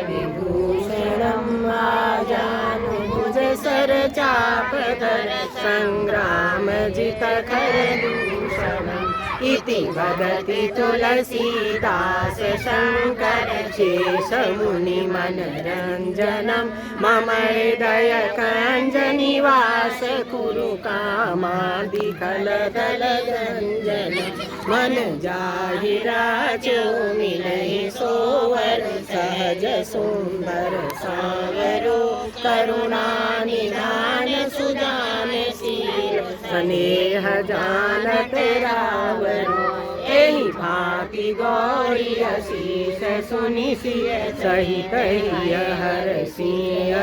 विभूषणं आजानुज सरचापधर संग्रामजितखरदूषणम् इति वदति तुलसीदास शङ्कर शेषमुनिमनरञ्जनं मम हृदयकञ्जनिवास कुरु कामादिकलदलगञ्जनं मन जाहिरा जो मिलहि सोवर सहज सुंदर सावरो करुणा निधान सुजान शील स्नेह जानत रावरो एहि भांति गौरी अशीष सुनि सिय सहित हरसि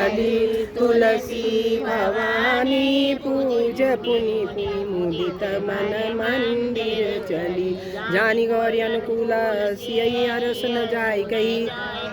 अली तुलसी भवानी पूज पुनि मुदित मन मंदिर चली जानी गौरी अनुकूल सियई हरस न जाय कही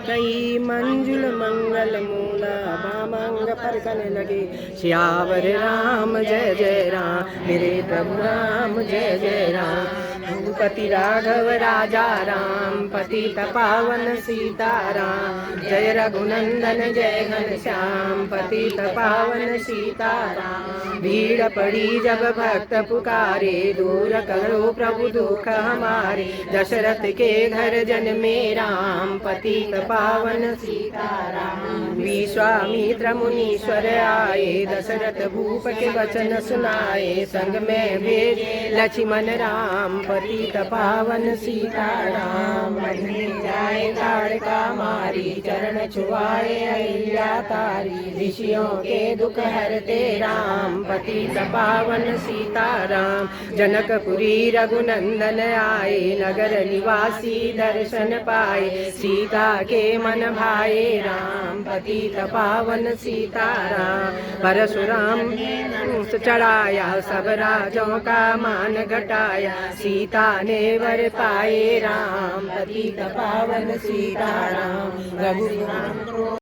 कही मंजुल मंगल मूल बामंग फरकन लगे श्यावर राम जय जय राम मेरे प्रभु राम जय जय राम रघुपति राघव राजा राम पतित पावन सीताराम जय रघुनंदन जय घनश्याम पतित पावन सीताराम भीड़ पड़ी जब भक्त पुकारे दूर करो प्रभु दुख हमारे दशरथ के घर जन्मे राम पतित पावन सीताराम विश्वामित्र मुनीश्वर आए दशरथ भूप के वचन सुनाए संग में भेजे लक्ष्मण राम पतित पावन सीताराम जाए ताड़का मारी चरण छुआए अहिल्या तारी ऋषियों के दुख हरते राम पतित पावन सीताराम जनकपुरी रघुनंदन आए नगर निवासी दर्शन पाए सीता के मन भाए राम पतित पावन सीताराम परशुराम चढ़ाया सब राजों का मान घटाया सीता ने वर पाए राम पतित पावन सीताराम रघुराम